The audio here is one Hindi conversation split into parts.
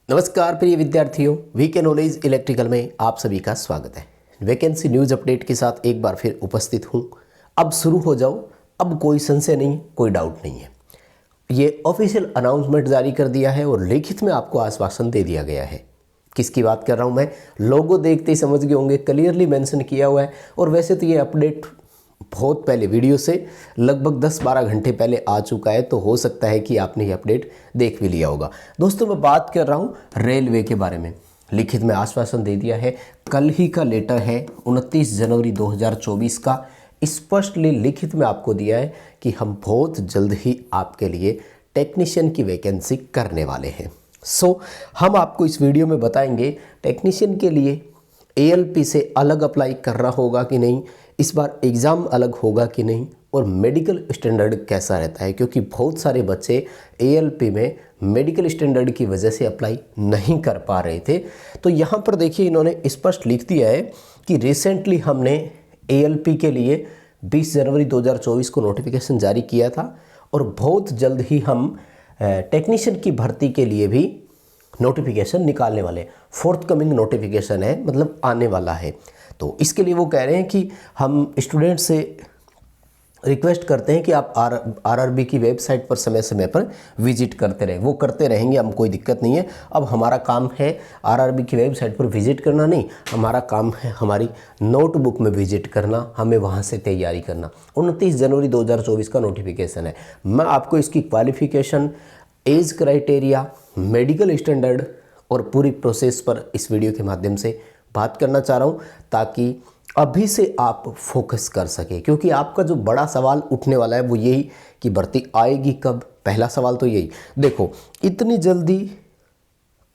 नमस्कार प्रिय विद्यार्थियों, वीके नॉलेज इलेक्ट्रिकल में आप सभी का स्वागत है। वैकेंसी न्यूज़ अपडेट के साथ एक बार फिर उपस्थित हूँ। अब शुरू हो जाओ, अब कोई संशय नहीं, कोई डाउट नहीं है। ये ऑफिशियल अनाउंसमेंट जारी कर दिया है और लिखित में आपको आश्वासन दे दिया गया है। किसकी बात कर रहा हूँ मैं? लोगो देखते ही समझ गए होंगे, क्लियरली मेंशन किया हुआ है। और वैसे तो ये अपडेट बहुत पहले वीडियो से लगभग 10-12 घंटे पहले आ चुका है, तो हो सकता है कि आपने ये अपडेट देख भी लिया होगा। दोस्तों, मैं बात कर रहा हूँ रेलवे के बारे में। लिखित में आश्वासन दे दिया है, कल ही का लेटर है 29 जनवरी 2024 का। स्पष्टली लिखित में आपको दिया है कि हम बहुत जल्द ही आपके लिए टेक्नीशियन की वैकेंसी करने वाले हैं। हम आपको इस वीडियो में बताएंगे टेक्नीशियन के लिए ALP से अलग अप्लाई करना होगा कि नहीं, इस बार एग्ज़ाम अलग होगा कि नहीं, और मेडिकल स्टैंडर्ड कैसा रहता है, क्योंकि बहुत सारे बच्चे ALP में मेडिकल स्टैंडर्ड की वजह से अप्लाई नहीं कर पा रहे थे। तो यहाँ पर देखिए, इन्होंने स्पष्ट लिख दिया है कि रिसेंटली हमने ALP के लिए 20 जनवरी 2024 को नोटिफिकेशन जारी किया था और बहुत जल्द ही हम टेक्नीशियन की भर्ती के लिए भी नोटिफिकेशन निकालने वाले। फोर्थ कमिंग नोटिफिकेशन है, मतलब आने वाला है। तो इसके लिए वो कह रहे हैं कि हम स्टूडेंट से रिक्वेस्ट करते हैं कि आप RRB की वेबसाइट पर समय समय पर विजिट करते रहें। वो करते रहेंगे, हम कोई दिक्कत नहीं है। अब हमारा काम है RRB की वेबसाइट पर विजिट करना नहीं, हमारा काम है हमारी नोटबुक में विजिट करना, हमें वहाँ से तैयारी करना। 29 जनवरी 2024 का नोटिफिकेशन है। मैं आपको इसकी qualification, age criteria, medical standard और पूरी प्रोसेस पर इस वीडियो के माध्यम से बात करना चाह रहा हूँ, ताकि अभी से आप फोकस कर सके। क्योंकि आपका जो बड़ा सवाल उठने वाला है वो यही कि भर्ती आएगी कब। पहला सवाल तो यही। देखो, इतनी जल्दी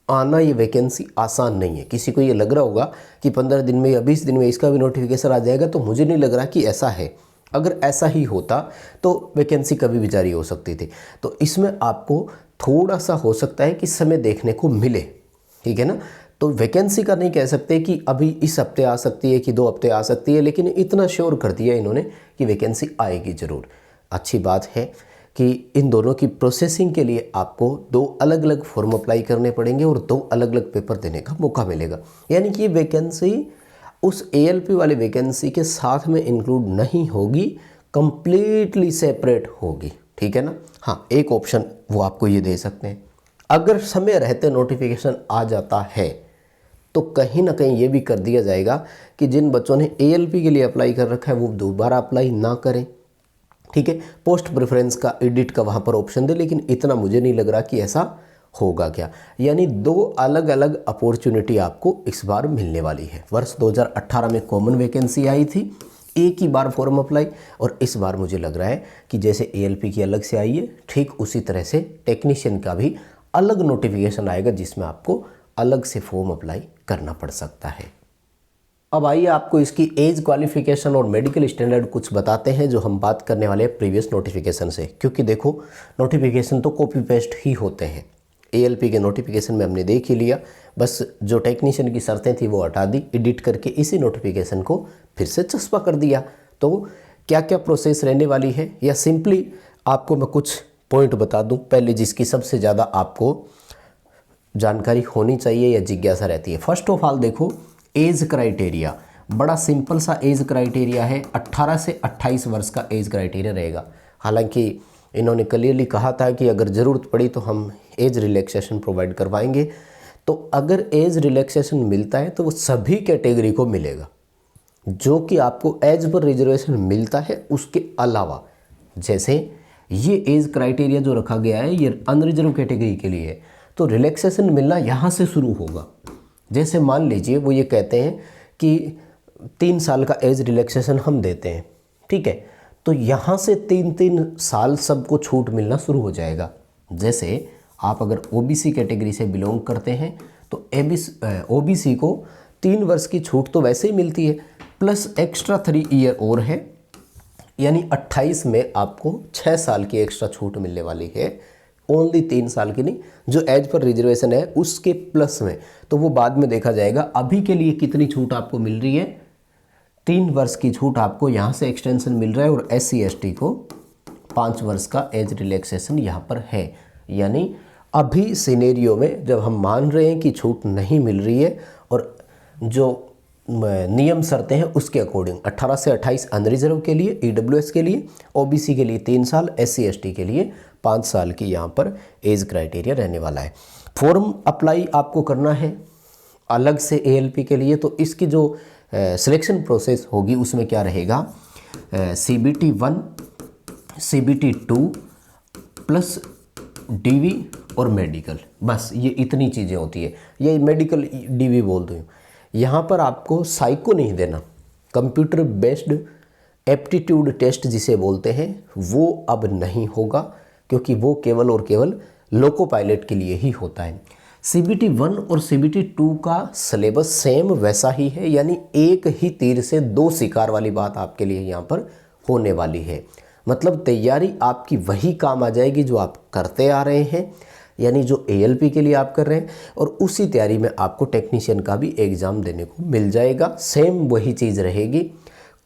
आना ये वैकेंसी आसान नहीं है। किसी को ये लग रहा होगा कि 15 दिन में या 20 दिन में इसका भी नोटिफिकेशन आ जाएगा, तो मुझे नहीं लग रहा कि ऐसा है। अगर ऐसा ही होता तो वैकेंसी कभी भी जारी हो सकती थी। तो इसमें आपको थोड़ा सा हो सकता है कि समय देखने को मिले, ठीक है ना। तो वैकेंसी का नहीं कह सकते कि अभी इस हफ्ते आ सकती है कि 2 हफ्ते आ सकती है, लेकिन इतना श्योर कर दिया इन्होंने कि वैकेंसी आएगी ज़रूर। अच्छी बात है कि इन दोनों की प्रोसेसिंग के लिए आपको 2 अलग अलग फॉर्म अप्लाई करने पड़ेंगे और 2 अलग अलग पेपर देने का मौका मिलेगा। यानी कि ये वैकेंसी उस ALP वाली वैकेंसी के साथ में इंक्लूड नहीं होगी, कंप्लीटली सेपरेट होगी, ठीक है ना। हाँ, एक ऑप्शन वो आपको ये दे सकते हैं, अगर समय रहते नोटिफिकेशन आ जाता है तो कहीं ना कहीं ये भी कर दिया जाएगा कि जिन बच्चों ने ALP के लिए अप्लाई कर रखा है वो दोबारा अप्लाई ना करें, ठीक है। पोस्ट प्रेफरेंस का, एडिट का वहाँ पर ऑप्शन दे, लेकिन इतना मुझे नहीं लग रहा कि ऐसा होगा क्या। यानी 2 अलग अलग अपॉर्चुनिटी आपको इस बार मिलने वाली है। वर्ष 2018 में कॉमन वैकेंसी आई थी, एक ही बार फॉर्म अप्लाई, और इस बार मुझे लग रहा है कि जैसे ALP की अलग से आई है, ठीक उसी तरह से टेक्नीशियन का भी अलग नोटिफिकेशन आएगा जिसमें आपको अलग से फॉर्म अप्लाई करना पड़ सकता है। अब आइए आपको इसकी एज क्वालिफिकेशन और मेडिकल स्टैंडर्ड कुछ बताते हैं, जो हम बात करने वाले हैं प्रीवियस नोटिफिकेशन से। क्योंकि देखो, नोटिफिकेशन तो कॉपी पेस्ट ही होते हैं। ALP के नोटिफिकेशन में हमने देख ही लिया, बस जो टेक्नीशियन की शर्तें थी वो हटा दी, एडिट करके इसी नोटिफिकेशन को फिर से चस्पा कर दिया। तो क्या क्या प्रोसेस रहने वाली है, या सिंपली आपको मैं कुछ पॉइंट बता दूं पहले, जिसकी सबसे ज़्यादा आपको जानकारी होनी चाहिए या जिज्ञासा रहती है। फर्स्ट ऑफ ऑल देखो, एज क्राइटेरिया बड़ा सिंपल सा एज क्राइटेरिया है। 18 से 28 वर्ष का एज क्राइटेरिया रहेगा। हालांकि इन्होंने क्लियरली कहा था कि अगर ज़रूरत पड़ी तो हम एज रिलैक्सेशन प्रोवाइड करवाएंगे। तो अगर एज रिलैक्सेशन मिलता है तो वो सभी कैटेगरी को मिलेगा, जो कि आपको एज पर रिजर्वेशन मिलता है उसके अलावा। जैसे ये एज क्राइटेरिया जो रखा गया है ये अनरिजर्व कैटेगरी के लिए है, तो रिलैक्सेशन मिलना यहाँ से शुरू होगा। जैसे मान लीजिए वो ये कहते हैं कि 3 साल का एज रिलैक्सेशन हम देते हैं, ठीक है, तो यहाँ से 3-3 साल सबको छूट मिलना शुरू हो जाएगा। जैसे आप अगर OBC कैटेगरी से बिलोंग करते हैं तो OBC को 3 वर्ष की छूट तो वैसे ही मिलती है, प्लस एक्स्ट्रा 3 ईयर और है, यानी 28 में आपको 6 साल की एक्स्ट्रा छूट मिलने वाली है। ओनली 3 साल की नहीं, जो एज पर रिजर्वेशन है उसके प्लस में, तो वो बाद में देखा जाएगा। अभी के लिए कितनी छूट आपको मिल रही है, 3 वर्ष की छूट आपको यहाँ से एक्सटेंशन मिल रहा है, और SC ST को 5 वर्ष का एज रिलैक्सेशन यहाँ पर है। यानी अभी सिनेरियो में जब हम मान रहे हैं कि छूट नहीं मिल रही है और जो नियम शर्तें हैं उसके अकॉर्डिंग 18 से 28 अनरिजर्व के लिए, ईडब्ल्यूएस के लिए, ओबीसी के लिए 3 साल, एससी एसटी के लिए 5 साल की यहाँ पर एज क्राइटेरिया रहने वाला है। फॉर्म अप्लाई आपको करना है अलग से एएलपी के लिए, तो इसकी जो सिलेक्शन प्रोसेस होगी उसमें क्या रहेगा, CBT 1, CBT 2 प्लस डीवी और मेडिकल, बस ये इतनी चीज़ें होती है। ये मेडिकल डीवी बोल दूँ, यहाँ पर आपको साइको नहीं देना। कंप्यूटर बेस्ड एप्टीट्यूड टेस्ट जिसे बोलते हैं वो अब नहीं होगा, क्योंकि वो केवल और केवल लोको पायलट के लिए ही होता है। CBT 1 और CBT 2 का सिलेबस सेम वैसा ही है, यानी एक ही तीर से दो शिकार वाली बात आपके लिए यहाँ पर होने वाली है। मतलब तैयारी आपकी वही काम आ जाएगी जो आप करते आ रहे हैं, यानी जो ALP के लिए आप कर रहे हैं, और उसी तैयारी में आपको टेक्नीशियन का भी एग्ज़ाम देने को मिल जाएगा। सेम वही चीज़ रहेगी,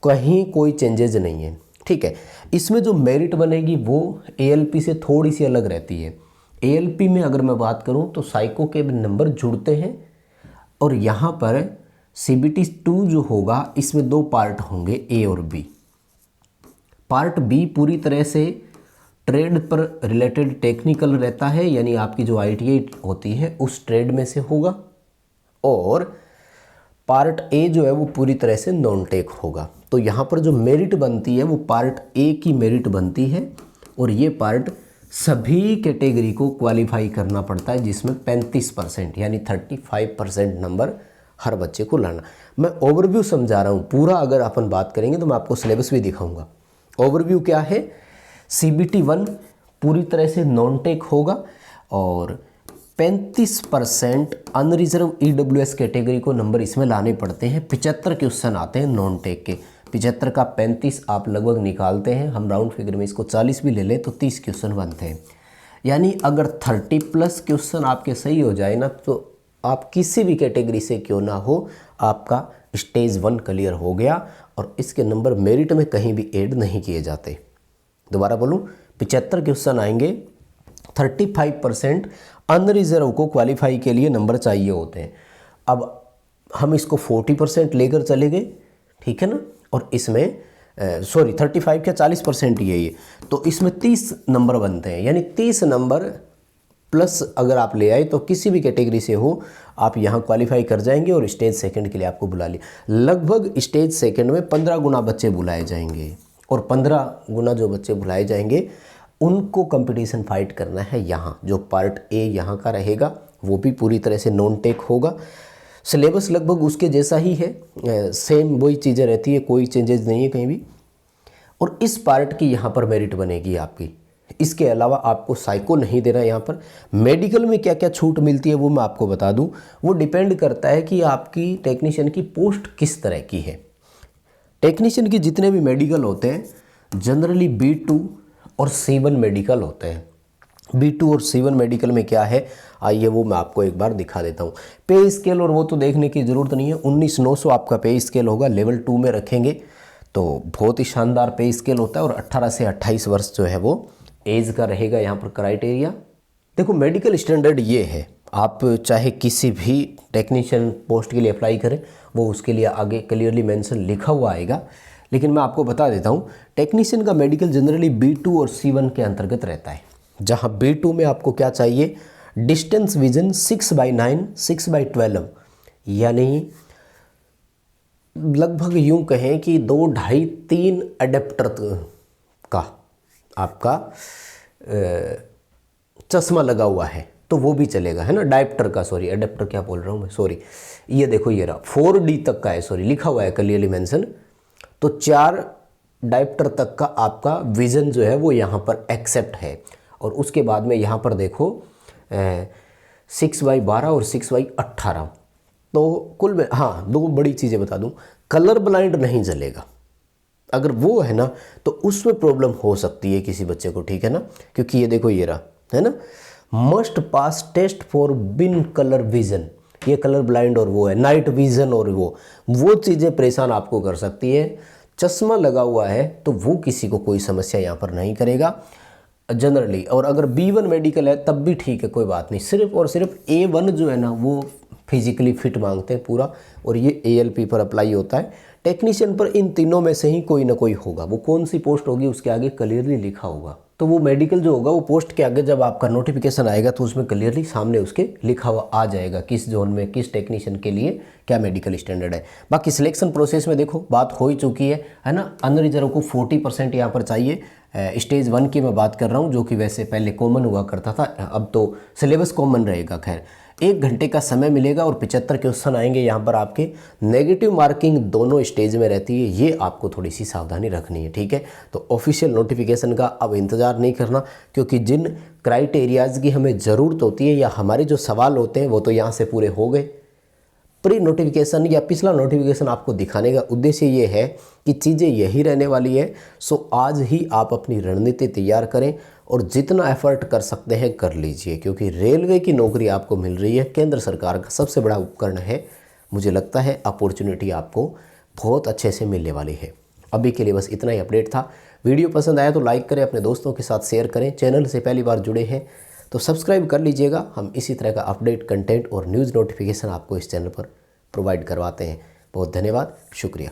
कहीं कोई चेंजेज नहीं है, ठीक है। इसमें जो मेरिट बनेगी वो ALP से थोड़ी सी अलग रहती है। ALP में अगर मैं बात करूं तो साइको के नंबर जुड़ते हैं, और यहाँ पर CBT 2 जो होगा इसमें दो पार्ट होंगे, A और B। पार्ट B पूरी तरह से ट्रेड पर रिलेटेड टेक्निकल रहता है, यानी आपकी जो ITI होती है उस ट्रेड में से होगा, और पार्ट A जो है वो पूरी तरह से नॉन टेक होगा। तो यहाँ पर जो मेरिट बनती है वो पार्ट A की मेरिट बनती है, और ये पार्ट सभी कैटेगरी को क्वालिफाई करना पड़ता है, जिसमें 35% यानी 35% नंबर हर बच्चे को लाना। मैं ओवरव्यू समझा रहा हूँ पूरा, अगर अपन बात करेंगे तो मैं आपको सिलेबस भी दिखाऊंगा। ओवरव्यू क्या है, CBT 1 पूरी तरह से नॉन टेक होगा, और 35% अनरिजर्व EWS कैटेगरी को नंबर इसमें लाने पड़ते हैं। 75 क्वेश्चन आते हैं नॉन टेक के, 75 का 35 आप लगभग निकालते हैं, हम राउंड फिगर में इसको 40 भी ले लें तो 30 क्वेश्चन बनते हैं। यानी अगर 30+ क्वेश्चन आपके सही हो जाए ना, तो आप किसी भी कैटेगरी से क्यों ना हो, आपका स्टेज 1 क्लियर हो गया, और इसके नंबर मेरिट में कहीं भी ऐड नहीं किए जाते। दोबारा बोलूं, 75 क्वेश्चन आएंगे, 35% अनरिजर्व को क्वालिफाई के लिए नंबर चाहिए होते हैं। अब हम इसको 40% लेकर चले गए, ठीक है ना, और इसमें 35 क्या 40% ही है ये, तो इसमें 30 नंबर बनते हैं, यानी 30 नंबर प्लस अगर आप ले आए तो किसी भी कैटेगरी से हो आप यहाँ क्वालिफाई कर जाएंगे, और स्टेज सेकंड के लिए आपको बुला लिया। लगभग स्टेज सेकंड में 15 गुना बच्चे बुलाए जाएंगे, और 15 गुना जो बच्चे बुलाए जाएंगे उनको कंपटीशन फाइट करना है। यहाँ जो पार्ट A यहाँ का रहेगा वो भी पूरी तरह से नॉन टेक होगा। सिलेबस लगभग उसके जैसा ही है, सेम वही चीज़ें रहती है, कोई चेंजेस नहीं है कहीं भी। और इस पार्ट की यहाँ पर मेरिट बनेगी आपकी। इसके अलावा आपको साइको नहीं देना। यहाँ पर मेडिकल में क्या क्या छूट मिलती है वो मैं आपको बता दूँ। वो डिपेंड करता है कि आपकी टेक्नीशियन की पोस्ट किस तरह की है। टेक्नीशियन की जितने भी मेडिकल होते हैं जनरली B2 और C1 मेडिकल होते हैं। B2 और C1 मेडिकल में क्या है, आइए वो मैं आपको एक बार दिखा देता हूँ। पे स्केल और वो तो देखने की ज़रूरत नहीं है, 19,900 आपका पे स्केल होगा। लेवल 2 में रखेंगे तो बहुत ही शानदार पे स्केल होता है, और 18 से 28 वर्ष जो है वो एज का रहेगा यहाँ पर क्राइटेरिया। देखो मेडिकल स्टैंडर्ड ये है, आप चाहे किसी भी टेक्नीशियन पोस्ट के लिए अप्लाई करें, वो उसके लिए आगे क्लियरली मेंशन लिखा हुआ आएगा। लेकिन मैं आपको बता देता हूँ, टेक्नीशियन का मेडिकल जनरली B2 और C1 के अंतर्गत रहता है। जहाँ B2 में आपको क्या चाहिए, डिस्टेंस विजन 6/9, 6/12, यानी लगभग यूँ कहें कि 2, 2.5, 3 अडेप्टर का आपका चश्मा लगा हुआ है तो वो भी चलेगा, है ना। डायप्टर का, सॉरी अडेप्टर क्या बोल रहा हूँ मैं, सॉरी। ये देखो ये रहा 4D तक का है, सॉरी लिखा हुआ है क्लियरली मेंशन। तो 4 डायप्टर तक का आपका विज़न जो है वो यहाँ पर एक्सेप्ट है। और उसके बाद में यहाँ पर देखो 6/12 और 6/18। तो कुल में हाँ 2 बड़ी चीज़ें बता दूँ, कलर ब्लाइंड नहीं चलेगा। अगर वो है ना तो उसमें प्रॉब्लम हो सकती है किसी बच्चे को, ठीक है ना। क्योंकि ये देखो ये रहा, है ना, मस्ट पास टेस्ट फॉर बिन कलर विजन। ये कलर ब्लाइंड और वो है नाइट विजन, और वो चीज़ें परेशान आपको कर सकती है। चश्मा लगा हुआ है तो वो किसी को कोई समस्या यहाँ पर नहीं करेगा। जनरली, और अगर B1 मेडिकल है तब भी ठीक है, कोई बात नहीं। सिर्फ और सिर्फ A1 जो है ना वो फिजिकली फिट मांगते हैं पूरा, और ये ALP पर अप्लाई होता है। टेक्नीशियन पर इन तीनों में से ही कोई ना कोई होगा, वो कौन सी पोस्ट होगी उसके आगे क्लियरली लिखा होगा। तो वो मेडिकल जो होगा वो पोस्ट के आगे जब आपका नोटिफिकेशन आएगा तो उसमें क्लियरली सामने उसके लिखा हुआ आ जाएगा किस जोन में किस टेक्नीशियन के लिए क्या मेडिकल स्टैंडर्ड है। बाकी सिलेक्शन प्रोसेस में देखो बात हो ही चुकी है ना। अनरिजर्व को 40% यहाँ पर चाहिए। स्टेज 1 की मैं बात कर रहा हूँ, जो कि वैसे पहले कॉमन हुआ करता था, अब तो सिलेबस कॉमन रहेगा। खैर 1 घंटे का समय मिलेगा और 75 क्वेश्चन आएंगे यहाँ पर आपके। नेगेटिव मार्किंग दोनों स्टेज में रहती है, ये आपको थोड़ी सी सावधानी रखनी है, ठीक है। तो ऑफिशियल नोटिफिकेशन का अब इंतज़ार नहीं करना, क्योंकि जिन क्राइटेरियाज़ की हमें ज़रूरत होती है या हमारे जो सवाल होते हैं वो तो यहाँ से पूरे हो गए। प्री नोटिफिकेशन या पिछला नोटिफिकेशन आपको दिखाने का उद्देश्य ये है कि चीज़ें यही रहने वाली है। सो आज ही आप अपनी रणनीति तैयार करें और जितना एफर्ट कर सकते हैं कर लीजिए, क्योंकि रेलवे की नौकरी आपको मिल रही है, केंद्र सरकार का सबसे बड़ा उपकरण है। मुझे लगता है अपॉर्चुनिटी आपको बहुत अच्छे से मिलने वाली है। अभी के लिए बस इतना ही अपडेट था। वीडियो पसंद आया तो लाइक करें, अपने दोस्तों के साथ शेयर करें। चैनल से पहली बार जुड़े हैं तो सब्सक्राइब कर लीजिएगा। हम इसी तरह का अपडेट, कंटेंट और न्यूज़ नोटिफिकेशन आपको इस चैनल पर प्रोवाइड करवाते हैं। बहुत धन्यवाद, शुक्रिया।